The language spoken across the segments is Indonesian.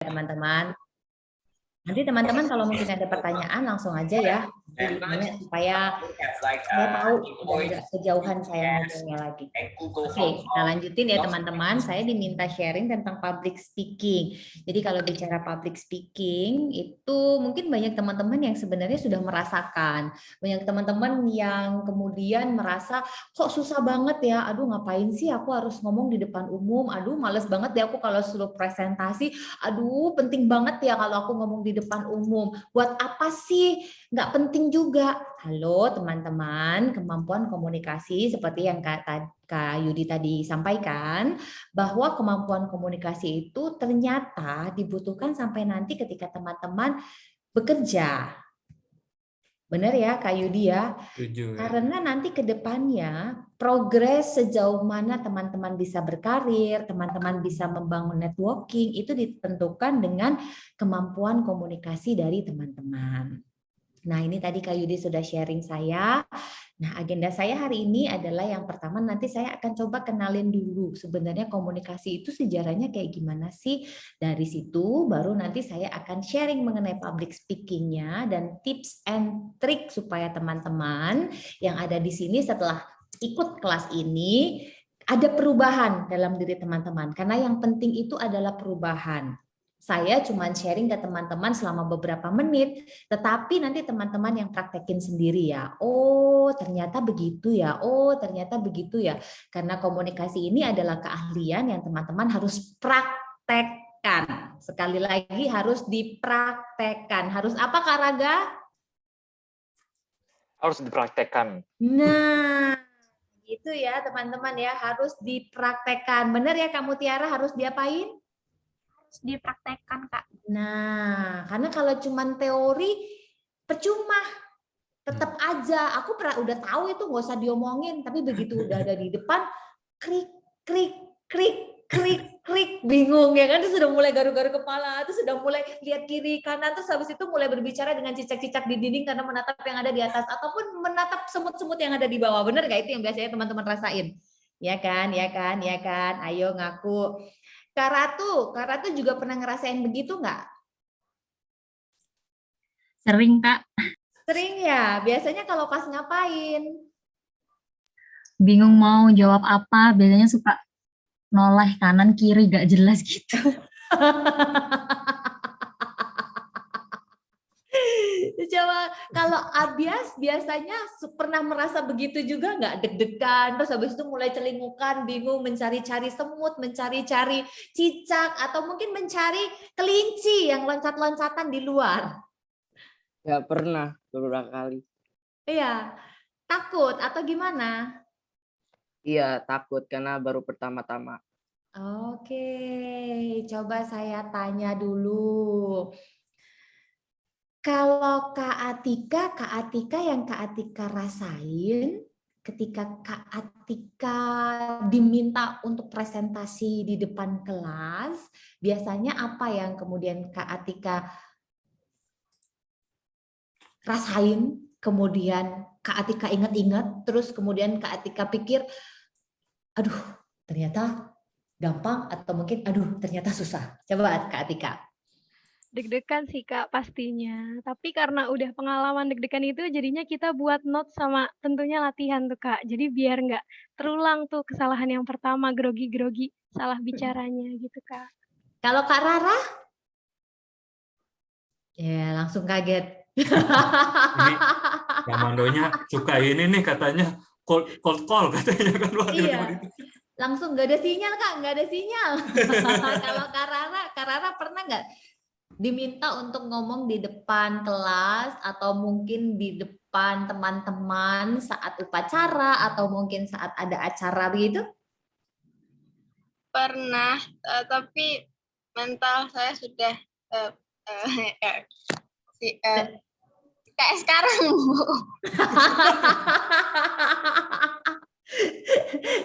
teman-teman. Nanti teman-teman kalau mungkin ada pertanyaan langsung aja ya, ditanya supaya saya tahu dan nggak kejauhan saya ngomongnya lagi. Oke, kita lanjutin ya teman-teman. Saya diminta sharing tentang public speaking. Jadi kalau bicara public speaking itu mungkin banyak teman-teman yang sebenarnya sudah merasakan. Banyak teman-teman yang kemudian merasa kok susah banget ya. Aduh ngapain sih aku harus ngomong di depan umum. Aduh males banget ya aku kalau suruh presentasi. Aduh penting banget ya kalau aku ngomong di depan umum. Buat apa sih? Nggak penting juga. Halo teman-teman, kemampuan komunikasi seperti yang Kak Yudi tadi sampaikan, bahwa kemampuan komunikasi itu ternyata dibutuhkan sampai nanti ketika teman-teman bekerja. Benar ya Kak Yudi ya? Setuju. Karena nanti ke depannya progres sejauh mana teman-teman bisa berkarir, teman-teman bisa membangun networking, itu ditentukan dengan kemampuan komunikasi dari teman-teman. Nah, ini tadi Kak Yudi sudah sharing saya. Nah, agenda saya hari ini adalah yang pertama nanti saya akan coba kenalin dulu sebenarnya komunikasi itu sejarahnya kayak gimana sih. Dari situ baru nanti saya akan sharing mengenai public speaking-nya dan tips and trick supaya teman-teman yang ada di sini setelah ikut kelas ini ada perubahan dalam diri teman-teman. Karena yang penting itu adalah perubahan. Saya cuma sharing ke teman-teman selama beberapa menit, tetapi nanti teman-teman yang praktekin sendiri ya. Oh, ternyata begitu ya. Oh, ternyata begitu ya. Karena komunikasi ini adalah keahlian yang teman-teman harus praktekkan. Sekali lagi harus dipraktekkan. Harus apa Kak Raga? Harus dipraktekkan. Nah, gitu ya teman-teman ya. Harus dipraktekkan. Benar ya Kamu Tiara, harus diapain? Dipraktekkan Kak. Nah, karena kalau cuma teori percuma, tetap aja. Aku udah tahu itu nggak usah diomongin, tapi begitu udah ada di depan, krik krik krik krik krik, bingung ya kan? Itu sudah mulai garu-garu kepala, itu sudah mulai lihat kiri kanan, terus habis itu mulai berbicara dengan cicak-cicak di dinding karena menatap yang ada di atas ataupun menatap semut-semut yang ada di bawah. Bener nggak itu yang biasanya teman-teman rasain? Ya kan, ya kan, ya kan. Ayo ngaku. Kak Ratu juga pernah ngerasain begitu nggak? Sering Kak. Sering ya. Biasanya kalau pas ngapain? Bingung mau jawab apa, biasanya suka noleh kanan kiri gak jelas gitu. Coba kalau Abias biasanya pernah merasa begitu juga nggak, deg-degan terus habis itu mulai celingukan, bingung mencari-cari semut, mencari-cari cicak atau mungkin mencari kelinci yang loncat-loncatan di luar? Nggak pernah, beberapa kali. Iya, takut atau gimana? Iya, takut karena baru pertama-tama. Oke, coba saya tanya dulu. Kalau Kak Atika yang Kak Atika rasain ketika Kak Atika diminta untuk presentasi di depan kelas, biasanya apa yang kemudian Kak Atika rasain, kemudian Kak Atika ingat-ingat, terus kemudian Kak Atika pikir, aduh ternyata gampang atau mungkin aduh ternyata susah. Coba Kak Atika. Deg-degan sih Kak pastinya, tapi karena udah pengalaman deg-degan itu jadinya kita buat note sama tentunya latihan tuh Kak, jadi biar nggak terulang tuh kesalahan yang pertama, grogi-grogi salah bicaranya gitu Kak. Kalau Kak Rara? Ya langsung kaget. Ini Kak Mandonya suka ini nih katanya cold call katanya kan. Iya. Langsung nggak ada sinyal Kak, nggak ada sinyal. Kalau Kak Rara pernah nggak diminta untuk ngomong di depan kelas atau mungkin di depan teman-teman saat upacara atau mungkin saat ada acara begitu? Pernah, tapi mental saya sudah kayak sekarang, Bu.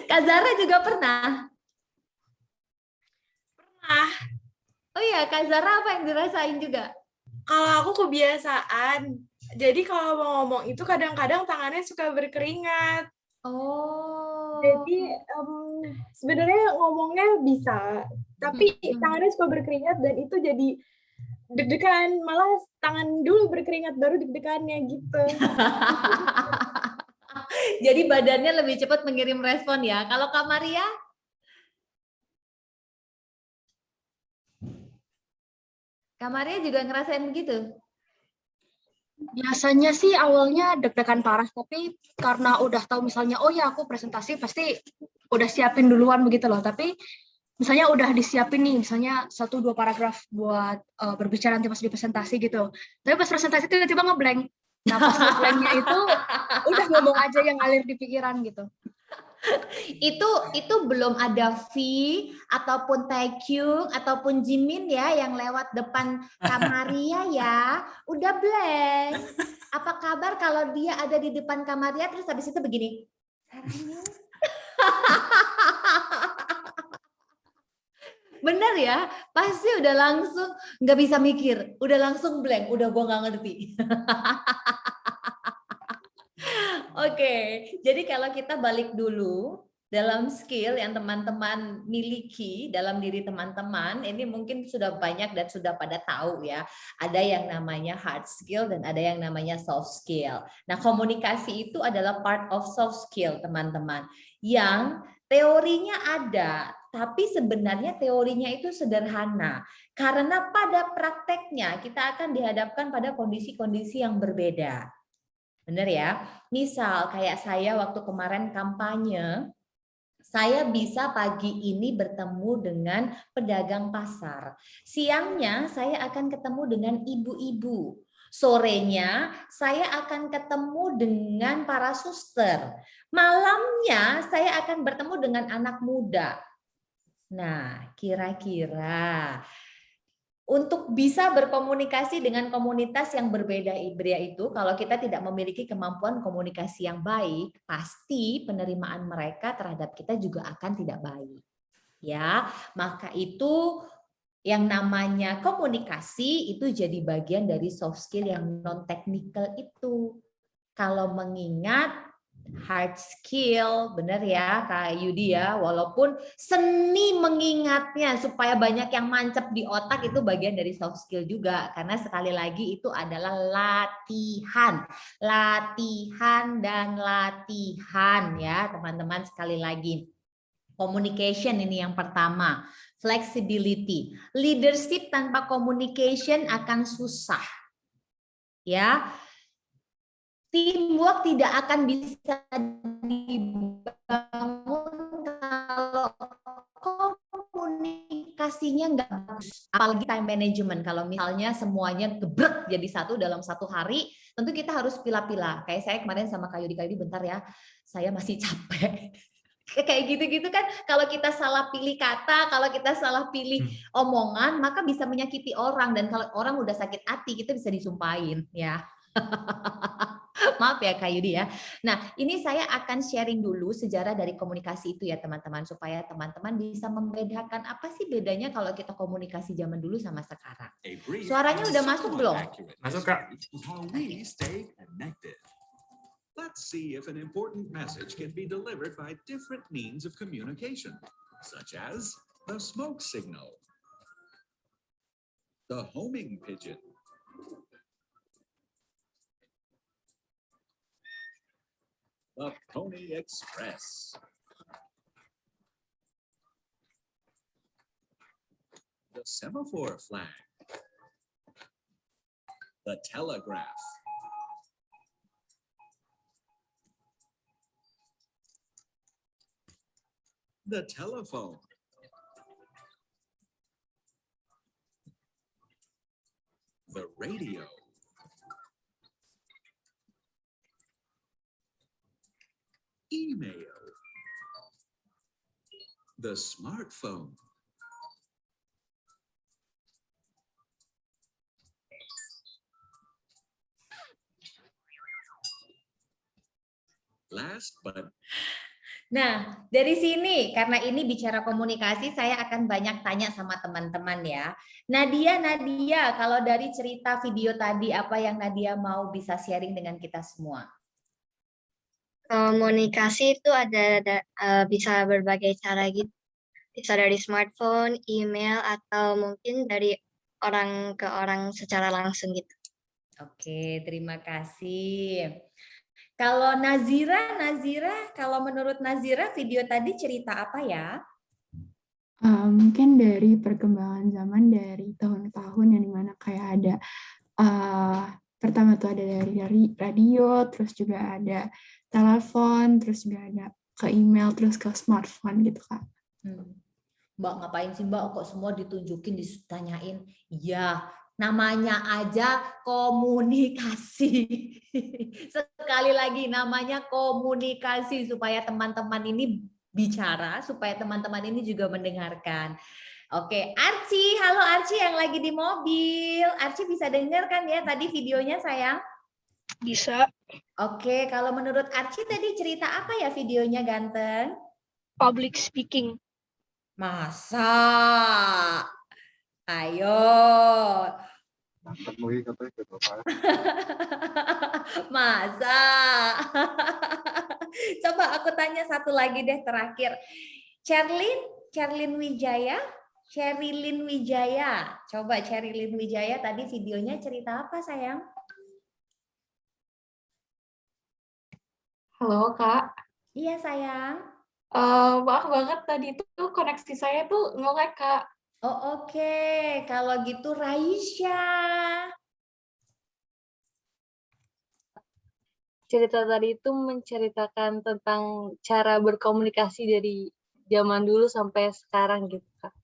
Kak Zara juga pernah? Pernah. Oh iya, Kak Zara apa yang dirasain juga? Kalau aku kebiasaan. Jadi kalau mau ngomong itu kadang-kadang tangannya suka berkeringat. Oh, Jadi sebenarnya ngomongnya bisa, tapi tangannya suka berkeringat dan itu jadi deg-degan. Malah tangan dulu berkeringat baru deg-degannya gitu. Jadi badannya lebih cepat mengirim respon ya. Kalau Kak Maria? Kak Maria juga ngerasain begitu? Biasanya sih awalnya deg-degan parah, tapi karena udah tahu misalnya, oh ya aku presentasi pasti udah siapin duluan begitu loh. Tapi misalnya udah disiapin nih, misalnya 1-2 paragraf buat berbicara nanti pas di presentasi gitu. Tapi pas presentasi tiba-tiba ngeblank. Nah pas ngeblanknya itu udah ngomong aja yang ngalir di pikiran gitu. Itu belum ada V ataupun Taekyung ataupun Jimin ya yang lewat depan Kak Maria ya, udah blank. Apa kabar kalau dia ada di depan Kak Maria terus habis itu begini? Bener ya, pasti udah langsung nggak bisa mikir, udah langsung blank, udah gua nggak ngerti. Oke, jadi kalau kita balik dulu dalam skill yang teman-teman miliki dalam diri teman-teman, ini mungkin sudah banyak dan sudah pada tahu ya. Ada yang namanya hard skill dan ada yang namanya soft skill. Nah, komunikasi itu adalah part of soft skill, teman-teman. Yang teorinya ada, tapi sebenarnya teorinya itu sederhana. Karena pada prakteknya kita akan dihadapkan pada kondisi-kondisi yang berbeda. Benar ya? Misal kayak saya waktu kemarin kampanye, saya bisa pagi ini bertemu dengan pedagang pasar. Siangnya saya akan ketemu dengan ibu-ibu. Sorenya saya akan ketemu dengan para suster. Malamnya saya akan bertemu dengan anak muda. Nah, kira-kira untuk bisa berkomunikasi dengan komunitas yang berbeda itu, kalau kita tidak memiliki kemampuan komunikasi yang baik, pasti penerimaan mereka terhadap kita juga akan tidak baik. Ya, maka itu yang namanya komunikasi itu jadi bagian dari soft skill yang non teknikal itu. Kalau mengingat hard skill, benar ya Kak Yudi ya, walaupun seni mengingatnya supaya banyak yang mancap di otak itu bagian dari soft skill juga, karena sekali lagi itu adalah latihan, latihan dan latihan ya teman-teman. Sekali lagi, communication ini yang pertama, flexibility. Leadership tanpa communication akan susah ya. Teamwork tidak akan bisa dibangun kalau komunikasinya nggak bagus. Apalagi time management. Kalau misalnya semuanya gebrek jadi satu dalam satu hari, tentu kita harus pilah-pilah. Kayak saya kemarin sama Kak Yudi, bentar ya, saya masih capek. Kayak gitu-gitu kan, kalau kita salah pilih kata, kalau kita salah pilih omongan, maka bisa menyakiti orang. Dan kalau orang udah sakit hati, kita bisa disumpahin ya. Maaf ya Kak Yudi ya. Nah, ini saya akan sharing dulu sejarah dari komunikasi itu ya teman-teman, supaya teman-teman bisa membedakan apa sih bedanya kalau kita komunikasi zaman dulu sama sekarang. Suaranya udah masuk belum? Masuk Kak. Let's see if an important message can be delivered by different means of communication, such as the smoke signal, the homing pigeon, the Pony Express, the semaphore flag, the telegraph, the telephone, the radio, email, the smartphone, last but Nah, dari sini, karena ini bicara komunikasi, saya akan banyak tanya sama teman-teman ya. Nadia, kalau dari cerita video tadi, apa yang Nadia mau bisa sharing dengan kita semua? Komunikasi itu bisa berbagai cara gitu. Bisa dari smartphone, email, atau mungkin dari orang ke orang secara langsung gitu. Oke, terima kasih. Kalau Nazira, kalau menurut Nazira video tadi cerita apa ya? Mungkin dari perkembangan zaman dari tahun ke tahun yang dimana kayak ada pertama tuh ada dari radio, terus juga ada telepon, terus juga ada ke email, terus ke smartphone gitu Kak. Mbak ngapain sih Mbak kok semua ditunjukin, ditanyain? Iya, namanya aja komunikasi. Sekali lagi namanya komunikasi supaya teman-teman ini bicara, supaya teman-teman ini juga mendengarkan. Oke, Archie, halo Archie yang lagi di mobil. Archie bisa dengar kan ya tadi videonya sayang? Bisa. Oke, kalau menurut Archie tadi cerita apa ya videonya ganteng? Public speaking. Masa? Ayo. Masa? Coba aku tanya satu lagi deh terakhir. Sherilyn Wijaya. Coba Sherilyn Wijaya tadi videonya cerita apa sayang? Halo Kak. Iya sayang. Maaf banget tadi itu koneksi saya tuh nge-lag Kak. Oh oke. Kalau gitu Raisya. Cerita tadi itu menceritakan tentang cara berkomunikasi dari zaman dulu sampai sekarang gitu Kak.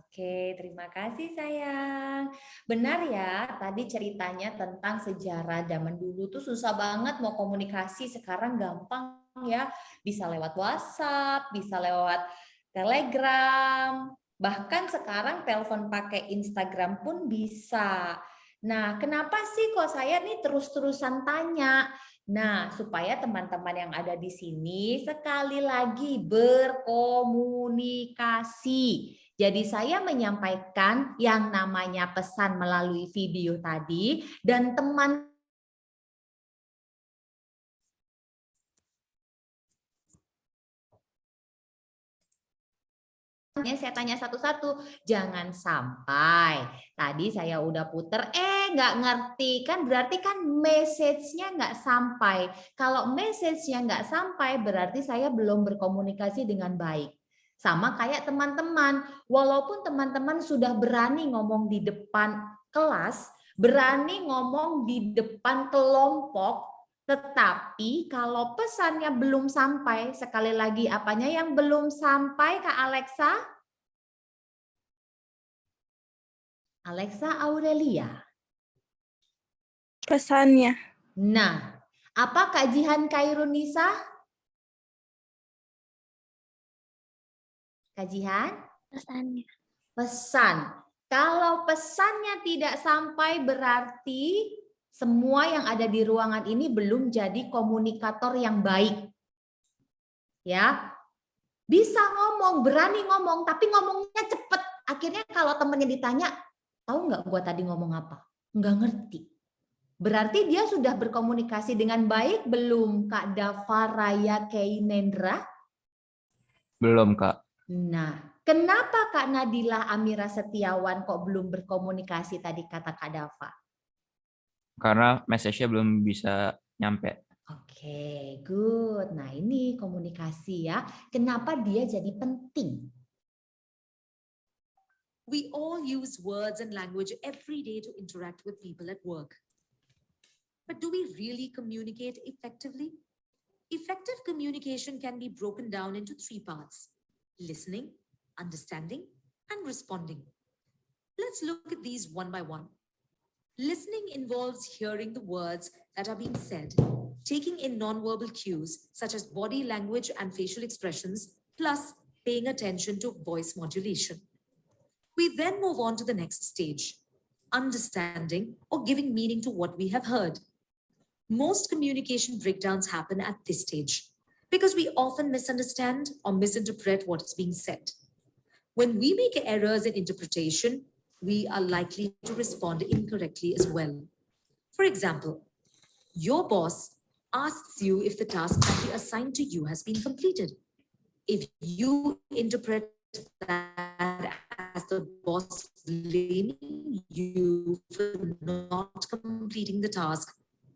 Oke, terima kasih sayang. Benar ya, tadi ceritanya tentang sejarah zaman dulu tuh susah banget mau komunikasi, sekarang gampang ya. Bisa lewat WhatsApp, bisa lewat Telegram, bahkan sekarang telepon pakai Instagram pun bisa. Nah, kenapa sih kok saya nih terus-terusan tanya? Nah, supaya teman-teman yang ada di sini sekali lagi berkomunikasi. Jadi saya menyampaikan yang namanya pesan melalui video tadi dan teman saya tanya satu-satu, jangan sampai tadi saya udah puter nggak ngerti, kan berarti kan message-nya nggak sampai. Kalau message-nya nggak sampai berarti saya belum berkomunikasi dengan baik. Sama kayak teman-teman, walaupun teman-teman sudah berani ngomong di depan kelas, berani ngomong di depan kelompok, tetapi kalau pesannya belum sampai, sekali lagi apanya yang belum sampai Kak Alexa? Alexa Aurelia. Pesannya. Nah, apa Kak Jihan Kairunisa? Kak Jihan? Pesannya. Pesan. Kalau pesannya tidak sampai berarti semua yang ada di ruangan ini belum jadi komunikator yang baik. Ya. Bisa ngomong, berani ngomong, tapi ngomongnya cepet. Akhirnya kalau temennya ditanya, tahu nggak gua tadi ngomong apa? Nggak ngerti. Berarti dia sudah berkomunikasi dengan baik belum Kak Dava Raya Keinendra? Belum Kak. Nah, kenapa Kak Nadila Amira Setiawan kok belum berkomunikasi tadi kata Kak Dava? Karena message-nya belum bisa nyampe. Oke, good. Nah, ini komunikasi ya. Kenapa dia jadi penting? We all use words and language every day to interact with people at work. But do we really communicate effectively? Effective communication can be broken down into 3 parts: listening, understanding, and responding. Let's look at these one by one. Listening involves hearing the words that are being said, taking in nonverbal cues such as body language and facial expressions, plus paying attention to voice modulation. We then move on to the next stage, understanding or giving meaning to what we have heard. Most communication breakdowns happen at this stage because we often misunderstand or misinterpret what is being said. When we make errors in interpretation, we are likely to respond incorrectly as well. For example, your boss asks you if the task that he assigned to you has been completed. If you interpret that as the boss blaming you for not completing the task,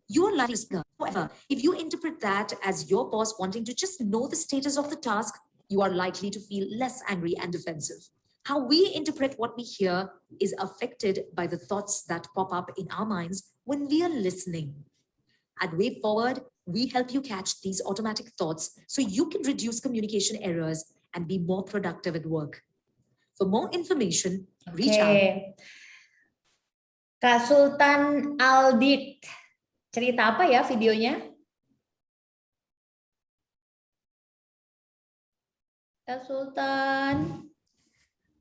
you're likely to learn. However, if you interpret that as your boss wanting to just know the status of the task, you are likely to feel less angry and defensive. How we interpret what we hear is affected by the thoughts that pop up in our minds when we are listening. At Way Forward, we help you catch these automatic thoughts so you can reduce communication errors and be more productive at work. For more information, reach out. Kak Sultan Aldit, cerita apa ya videonya? Kak Sultan,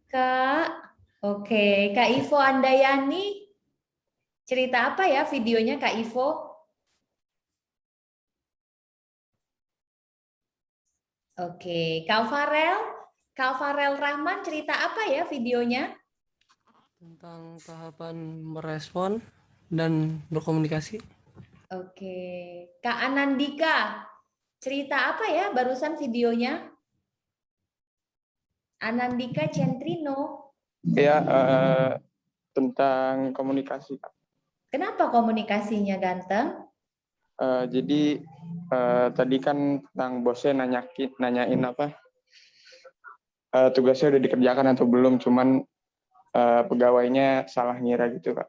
Kak, oke, Kak Ivo Andayani, cerita apa ya videonya Kak Ivo? Oke, Kak Farel Rahman, cerita apa ya videonya? Tentang tahapan merespon dan berkomunikasi. Oke, Kak Anandika, cerita apa ya barusan videonya? Anandika Centrino. Ya, tentang komunikasi. Kenapa komunikasinya ganteng? Jadi tadi kan tentang bosnya nanyain apa tugasnya udah dikerjakan atau belum, cuman pegawainya salah ngira gitu, Kak.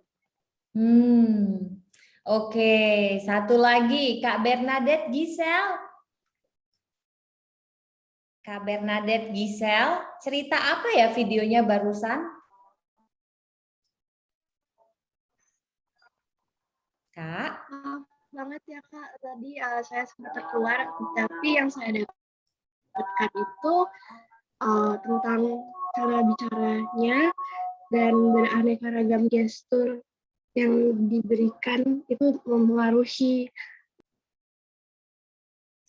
Oke, satu lagi Kak Bernadette Giselle. Kak Bernadette Giselle, cerita apa ya videonya barusan? Kak? Maaf banget ya Kak, tadi saya sempat terkeluar, tapi yang saya dapatkan itu tentang cara bicaranya dan beraneka ragam gestur yang diberikan itu mempengaruhi.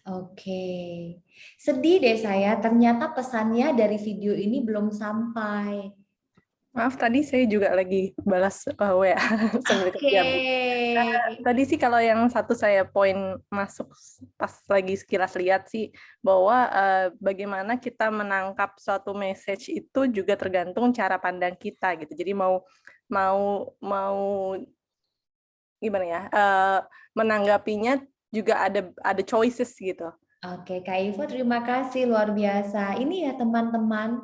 Oke, sedih deh saya, ternyata pesannya dari video ini belum sampai. Maaf, tadi saya juga lagi balas WA sambil kerja. Tadi sih kalau yang satu saya poin masuk pas lagi sekilas lihat sih, bahwa bagaimana kita menangkap suatu message itu juga tergantung cara pandang kita gitu. Jadi mau gimana ya, menanggapinya juga ada choices gitu. Oke, Kak Ivo terima kasih, luar biasa. Ini ya teman-teman,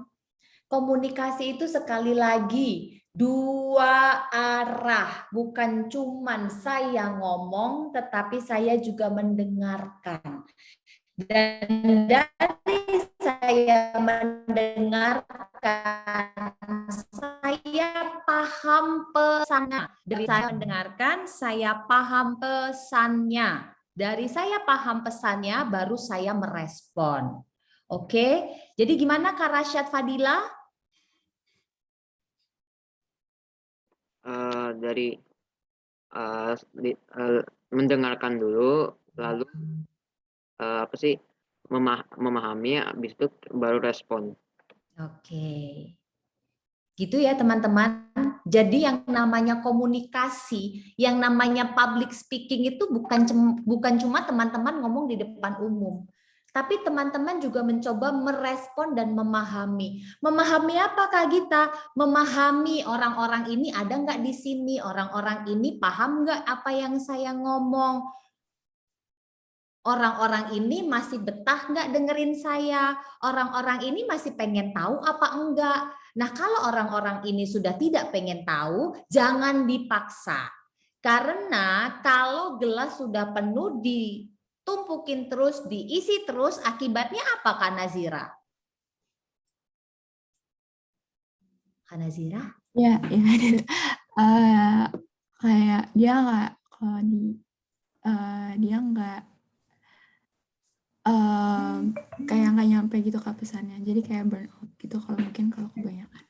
komunikasi itu sekali lagi dua arah, bukan cuman saya ngomong, tetapi saya juga mendengarkan. Dan dari saya mendengarkan, saya paham pesannya. Dari saya mendengarkan, saya paham pesannya. Dari saya paham pesannya, baru saya merespon. Oke, jadi gimana Kak Rasyad Fadila? Dari mendengarkan dulu, lalu memahami, habis itu baru respon. Oke. Gitu ya teman-teman. Jadi yang namanya komunikasi, yang namanya public speaking itu bukan cuma teman-teman ngomong di depan umum. Tapi teman-teman juga mencoba merespon dan memahami. Memahami apa Kak Gita? Memahami orang-orang ini ada nggak di sini? Orang-orang ini paham nggak apa yang saya ngomong? Orang-orang ini masih betah nggak dengerin saya? Orang-orang ini masih pengen tahu apa enggak? Nah, kalau orang-orang ini sudah tidak pengen tahu, jangan dipaksa. Karena kalau gelas sudah penuh, ditumpukin terus, diisi terus, akibatnya apa Kak Nazira? Kak Nazira? Ya, kayak dia nggak, kalau dia nggak kayak nggak nyampe gitu Kak pesannya. Jadi kayak burn out gitu kalau kebanyakan.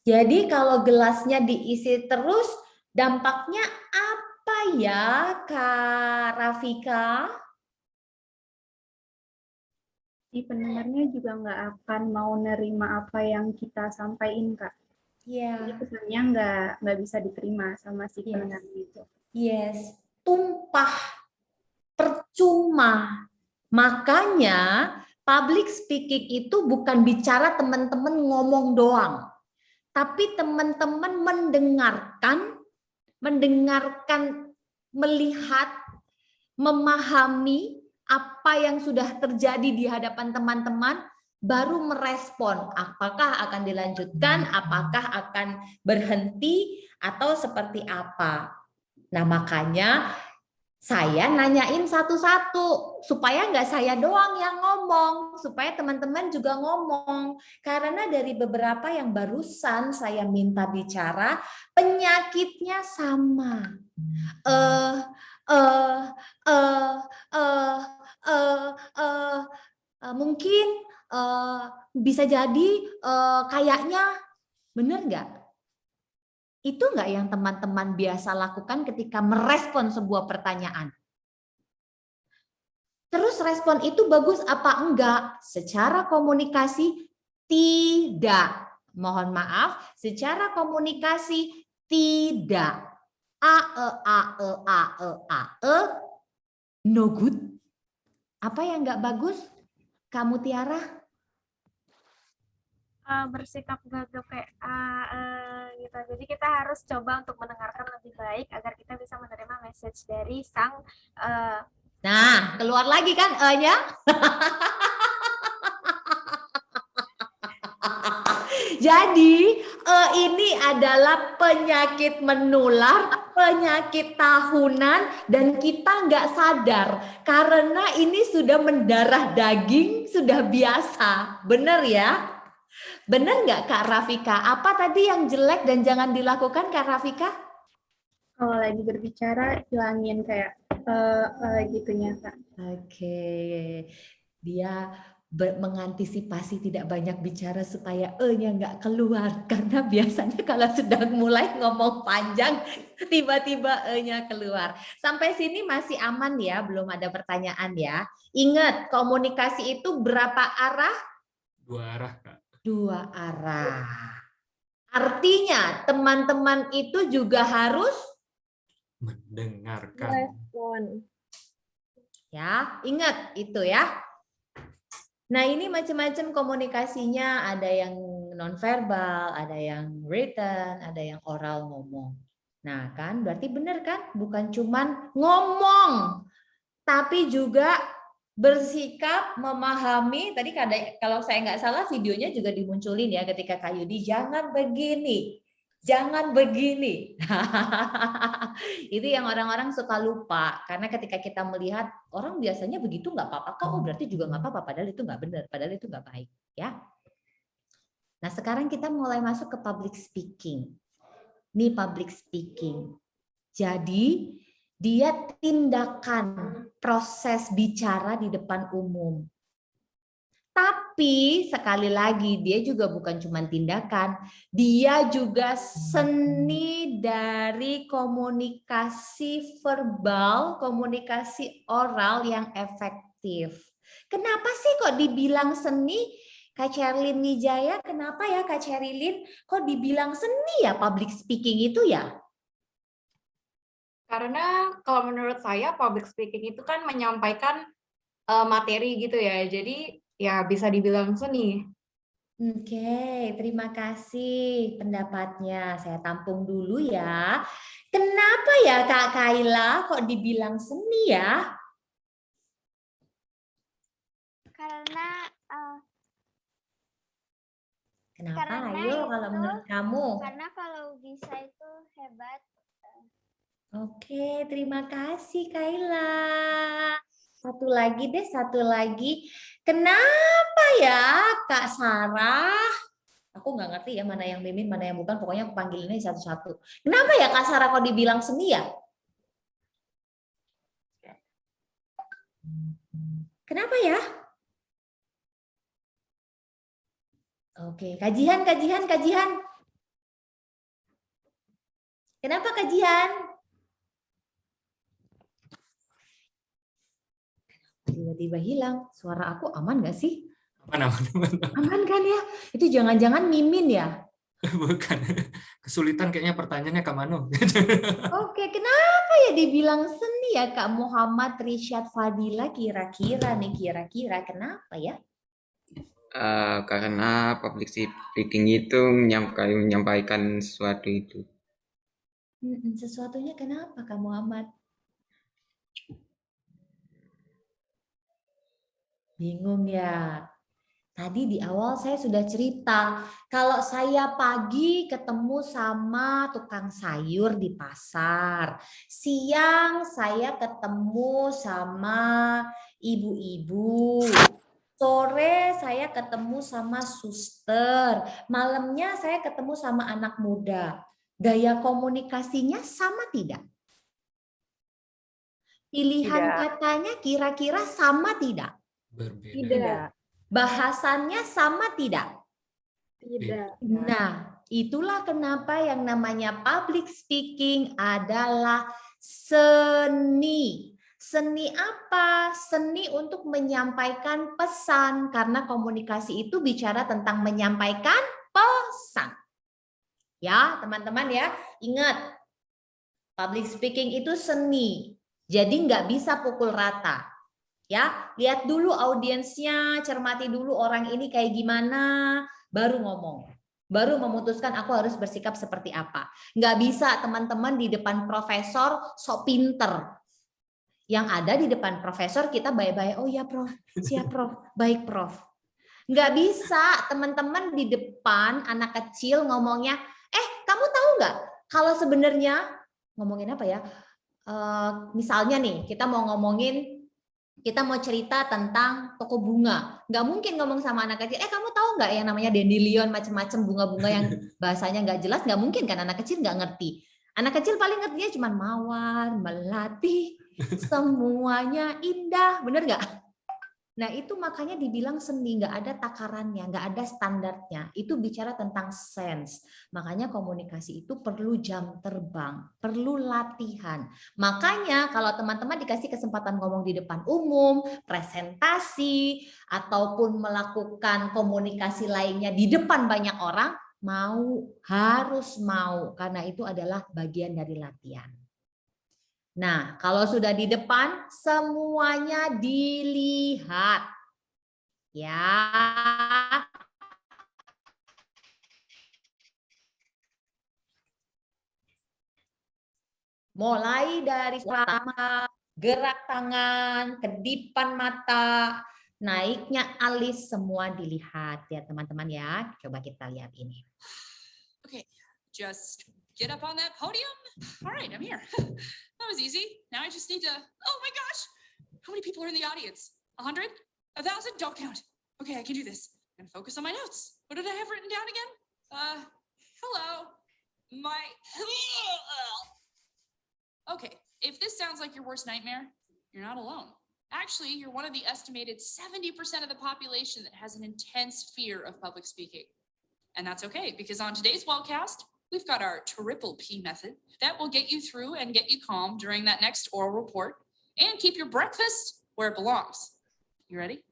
Jadi kalau gelasnya diisi terus, dampaknya apa ya Kak Rafika? Si pendengarnya juga nggak akan mau nerima apa yang kita sampaikan Kak. Iya. Jadi pesannya nggak bisa diterima sama si pendengar itu. Yes, tumpah. percuma. Makanya public speaking itu bukan bicara teman-teman ngomong doang, tapi teman-teman mendengarkan, melihat, memahami apa yang sudah terjadi di hadapan teman-teman, baru merespon apakah akan dilanjutkan, apakah akan berhenti, atau seperti apa. Nah, makanya saya nanyain satu-satu supaya nggak saya doang yang ngomong, supaya teman-teman juga ngomong. Karena dari beberapa yang barusan saya minta bicara, penyakitnya sama. Mungkin bisa jadi kayaknya, bener nggak? Itu nggak yang teman-teman biasa lakukan ketika merespon sebuah pertanyaan? Terus respon itu bagus apa enggak? Secara komunikasi tidak. Mohon maaf, secara komunikasi tidak. No good. Apa yang nggak bagus? Kamu Tiara? Bersikap gagap kayak gitu. Jadi kita harus coba untuk mendengarkan lebih baik agar kita bisa menerima message dari sang Nah, keluar lagi kan E-nya? Jadi ini adalah penyakit menular, penyakit tahunan, dan kita nggak sadar karena ini sudah mendarah daging, sudah biasa. Bener ya? Bener nggak Kak Rafika? Apa tadi yang jelek dan jangan dilakukan Kak Rafika? Kalau lagi berbicara, hilangin kayak gitunya, Kak. Oke. Dia mengantisipasi tidak banyak bicara supaya E-nya nggak keluar. Karena biasanya kalau sudah mulai ngomong panjang, tiba-tiba E-nya keluar. Sampai sini masih aman ya, belum ada pertanyaan ya. Ingat, komunikasi itu berapa arah? 2 arah, Kak. 2 arah. Artinya teman-teman itu juga harus mendengarkan. Respon. Ya, ingat itu ya. Nah, ini macam-macam komunikasinya, ada yang nonverbal, ada yang written, ada yang oral ngomong. Nah, kan berarti benar kan? Bukan cuman ngomong, tapi juga bersikap, memahami. Tadi kalau saya nggak salah videonya juga dimunculin ya ketika Kak Yudi, jangan begini, jangan begini. Itu yang orang-orang suka lupa, karena ketika kita melihat orang biasanya begitu nggak apa-apa kok, oh berarti juga nggak apa-apa, padahal itu nggak benar, padahal itu nggak baik ya. Nah, sekarang kita mulai masuk ke public speaking. Ini public speaking. Jadi dia tindakan proses bicara di depan umum. Tapi sekali lagi dia juga bukan cuma tindakan, dia juga seni dari komunikasi verbal, komunikasi oral yang efektif. Kenapa sih kok dibilang seni? Kak Cherlyn Wijaya, kenapa ya Kak Cherlyn kok dibilang seni ya public speaking itu ya? Karena kalau menurut saya public speaking itu kan menyampaikan materi gitu ya. Jadi ya bisa dibilang seni. Oke, terima kasih pendapatnya. Saya tampung dulu ya. Kenapa ya Kak Kaila kok dibilang seni ya? Kenapa? Ayo kalau menurut kamu. Karena kalau bisa itu hebat. Oke, terima kasih Kaila. Satu lagi deh, satu lagi. Kenapa ya Kak Sarah? Aku nggak ngerti ya mana yang mimin, mana yang bukan. Pokoknya aku panggil ini satu-satu. Kenapa ya Kak Sarah kok dibilang seni ya? Kenapa ya? Oke, kajian. Kenapa kajian? Tiba-tiba hilang. Suara aku aman nggak sih? Aman. Aman kan ya? Itu jangan-jangan mimin ya? Bukan. Kesulitan kayaknya pertanyaannya Kak Mano. Oke, kenapa ya dibilang seni ya Kak Muhammad Rishad Fadila kira-kira kenapa ya? Karena public speaking itu menyampaikan sesuatu itu. Sesuatunya kenapa Kak Muhammad? Bingung ya? Tadi di awal saya sudah cerita, kalau saya pagi ketemu sama tukang sayur di pasar, siang saya ketemu sama ibu-ibu, sore saya ketemu sama suster, malamnya saya ketemu sama anak muda. Gaya komunikasinya sama tidak? Pilihan katanya kira-kira sama tidak? Berbeda. Tidak. Bahasannya sama tidak? Tidak. Nah, itulah kenapa yang namanya public speaking adalah seni. Seni apa? Seni untuk menyampaikan pesan, karena komunikasi itu bicara tentang menyampaikan pesan. Ya, teman-teman ya, ingat, public speaking itu seni. Jadi nggak bisa pukul rata. Ya, lihat dulu audiensnya, cermati dulu orang ini kayak gimana, baru ngomong. Baru memutuskan aku harus bersikap seperti apa. Nggak bisa teman-teman di depan profesor sok pinter. Yang ada di depan profesor kita baik-baik, oh ya Prof, siap Prof, baik Prof. Nggak bisa teman-teman di depan anak kecil ngomongnya, kamu tahu nggak kalau sebenarnya, ngomongin apa ya, misalnya nih kita mau cerita tentang toko bunga. Nggak mungkin ngomong sama anak kecil, kamu tahu nggak yang namanya dandelion, macam-macam bunga-bunga yang bahasanya nggak jelas, nggak mungkin kan, anak kecil nggak ngerti. Anak kecil paling ngertinya cuma mawar, melati, semuanya indah, bener nggak? Nah itu makanya dibilang seni, nggak ada takarannya, nggak ada standarnya. Itu bicara tentang sense. Makanya komunikasi itu perlu jam terbang, perlu latihan. Makanya kalau teman-teman dikasih kesempatan ngomong di depan umum, presentasi, ataupun melakukan komunikasi lainnya di depan banyak orang, harus mau, karena itu adalah bagian dari latihan. Nah, kalau sudah di depan, semuanya dilihat. Ya. Mulai dari pertama, gerak tangan, kedipan mata, naiknya alis, semua dilihat ya teman-teman ya. Coba kita lihat ini. Okay, just get up on that podium. All right, I'm here. That was easy. Now I just need to, oh my gosh. How many people are in the audience? 100? 1,000? Don't count. Okay, I can do this. I'm gonna focus on my notes. What did I have written down again? Hello. Okay, if this sounds like your worst nightmare, you're not alone. Actually, you're one of the estimated 70% of the population that has an intense fear of public speaking. And that's okay, because on today's webcast, we've got our triple P method that will get you through and get you calm during that next oral report and keep your breakfast where it belongs. You ready?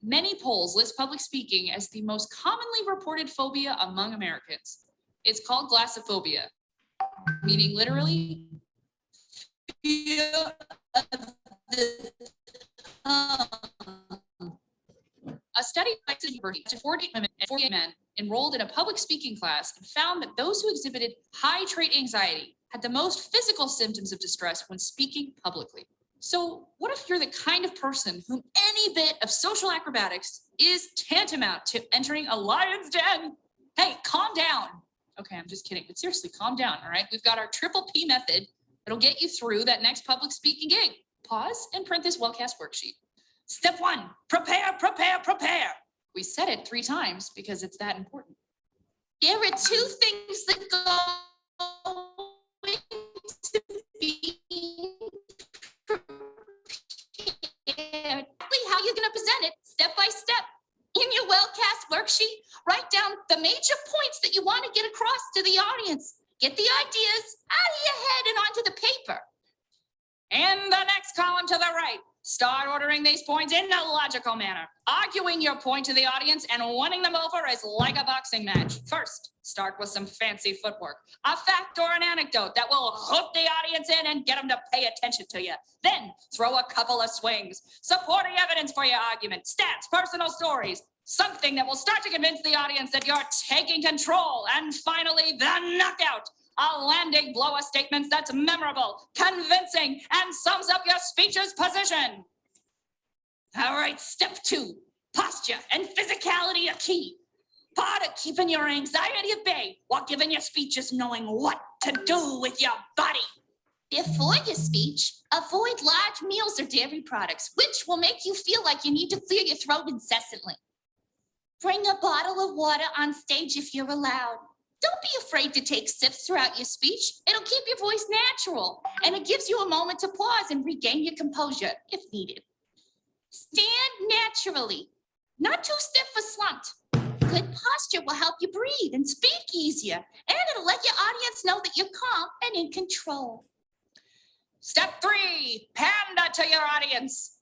Many polls list public speaking as the most commonly reported phobia among Americans. It's called glossophobia, meaning literally fear of the tongue. A study by the university to 48 women and 48 men enrolled in a public speaking class and found that those who exhibited high trait anxiety had the most physical symptoms of distress when speaking publicly. So what if you're the kind of person whom any bit of social acrobatics is tantamount to entering a lion's den? Hey, calm down. Okay, I'm just kidding, but seriously, calm down, all right? We've got our triple P method that'll get you through that next public speaking gig. Pause and print this wellcast worksheet. Step 1, prepare, prepare, prepare. We said it 3 times because it's that important. There are 2 things that go into being prepared. How you're going to present it step by step. In your wellcast worksheet, write down the major points that you want to get across to the audience. Get the ideas out of your head and onto the paper. And the next column to the right, Start ordering these points in a logical manner. Arguing your point to the audience and winning them over is like a boxing match. First, start with some fancy footwork, a fact or an anecdote that will hook the audience in and get them to pay attention to you. Then throw a couple of swings, supporting evidence for your argument, stats, personal stories, something that will start to convince the audience that you're taking control. And finally, the knockout. A landing blow of statements that's memorable, convincing, and sums up your speech's position. All right, step 2, posture and physicality are key. Part of keeping your anxiety at bay while giving your speech is knowing what to do with your body. Before your speech, avoid large meals or dairy products, which will make you feel like you need to clear your throat incessantly. Bring a bottle of water on stage if you're allowed. Don't be afraid to take sips throughout your speech. It'll keep your voice natural, and it gives you a moment to pause and regain your composure if needed. Stand naturally, not too stiff or slumped. Good posture will help you breathe and speak easier, and it'll let your audience know that you're calm and in control. Step 3, pander to your audience.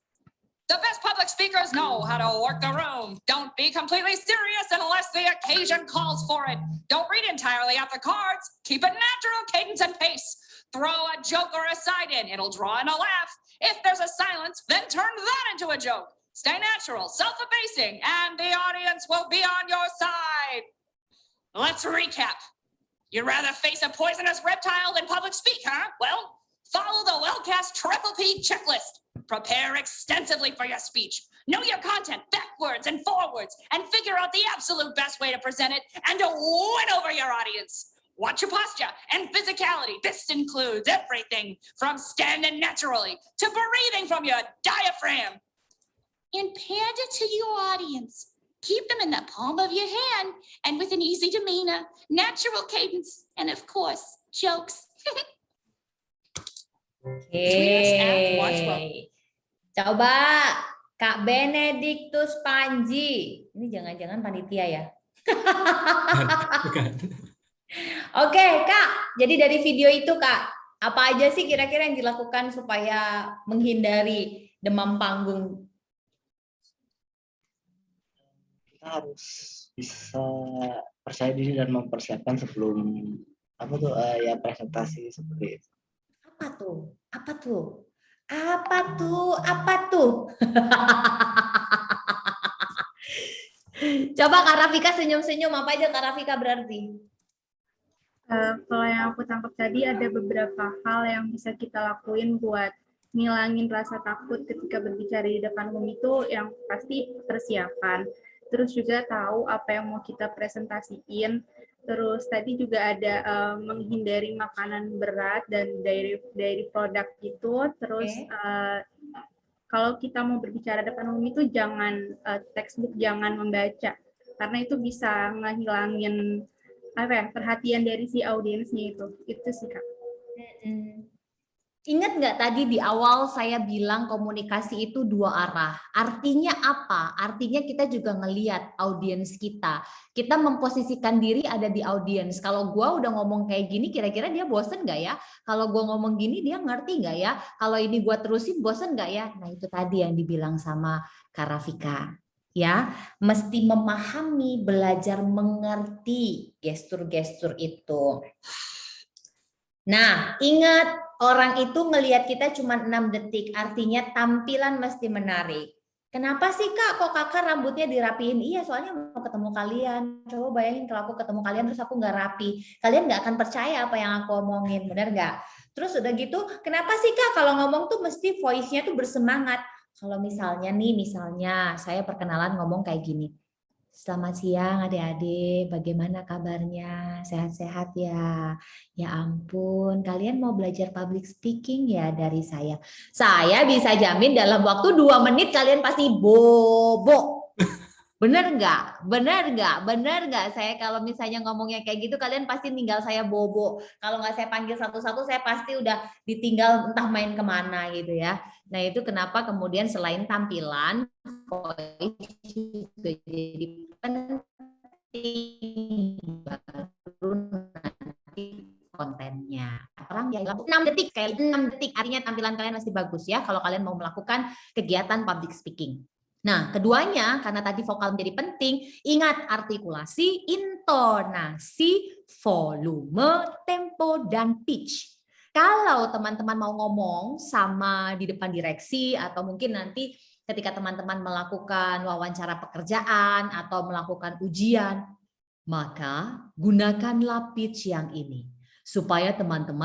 The best public speakers know how to work the room. Don't be completely serious unless the occasion calls for it. Don't read entirely out the cards. Keep a natural cadence and pace. Throw a joke or a side in. It'll draw in a laugh. If there's a silence, then turn that into a joke. Stay natural, self-effacing, and the audience will be on your side. Let's recap. You'd rather face a poisonous reptile than public speak, huh? Well, follow the well-cast Triple P checklist. Prepare extensively for your speech. Know your content backwards and forwards, and figure out the absolute best way to present it and to win over your audience. Watch your posture and physicality. This includes everything from standing naturally to breathing from your diaphragm. And pander to your audience. Keep them in the palm of your hand and with an easy demeanor, natural cadence, and of course, jokes. Oke. Coba Kak Benedictus Panji. Ini jangan-jangan panitia ya? Oke, Kak. Jadi dari video itu, Kak, apa aja sih kira-kira yang dilakukan supaya menghindari demam panggung? Kita harus bisa percaya diri dan mempersiapkan sebelum ya presentasi seperti itu. Apa tuh? Apa tuh? Apa tuh? Apa tuh? Coba Kak Rafika senyum-senyum, apa aja Kak Rafika berarti? Kalau yang aku tangkap tadi ada beberapa hal yang bisa kita lakuin buat ngilangin rasa takut ketika berbicara di depan umum itu, yang pasti persiapan. Terus juga tahu apa yang mau kita presentasiin. Terus tadi juga ada menghindari makanan berat dan dairy product itu. Terus kalau kita mau berbicara depan umum itu jangan textbook, jangan membaca, karena itu bisa ngehilangin perhatian dari si audiensnya itu sih Kak. Ingat nggak tadi di awal saya bilang komunikasi itu dua arah. Artinya apa? Artinya kita juga ngelihat audiens kita. Kita memposisikan diri ada di audiens. Kalau gue udah ngomong kayak gini, kira-kira dia bosen nggak ya? Kalau gue ngomong gini, dia ngerti nggak ya? Kalau ini gue terusin, bosen nggak ya? Nah itu tadi yang dibilang sama Kak Rafika. Ya, mesti memahami, belajar mengerti gestur-gestur itu. Nah, ingat, orang itu ngelihat kita cuma 6 detik, artinya tampilan mesti menarik. Kenapa sih Kak, kok Kakak rambutnya dirapiin? Iya, soalnya mau ketemu kalian. Coba bayangin kalau aku ketemu kalian terus aku nggak rapi. Kalian nggak akan percaya apa yang aku omongin, benar nggak? Terus udah gitu, kenapa sih Kak kalau ngomong tuh mesti voice-nya tuh bersemangat? Kalau misalnya saya perkenalan ngomong kayak gini. Selamat siang adik-adik, bagaimana kabarnya? Sehat-sehat ya? Ya ampun, kalian mau belajar public speaking ya dari saya? Saya bisa jamin dalam waktu 2 menit kalian pasti bobo. Bener nggak? Bener nggak? Bener nggak? Saya kalau misalnya ngomongnya kayak gitu, kalian pasti tinggal saya bobo. Kalau nggak saya panggil satu-satu, saya pasti udah ditinggal entah main kemana gitu ya. Nah itu kenapa kemudian selain tampilan, voice juga jadi penting, baru nanti kontennya. Orang ya 6 detik, kayak 6 detik, artinya tampilan kalian masih bagus ya kalau kalian mau melakukan kegiatan public speaking. Nah, keduanya, karena tadi vokal menjadi penting, ingat artikulasi, intonasi, volume, tempo, dan pitch. Kalau teman-teman mau ngomong sama di depan direksi atau mungkin nanti ketika teman-teman melakukan wawancara pekerjaan atau melakukan ujian, maka gunakanlah pitch yang ini supaya teman-teman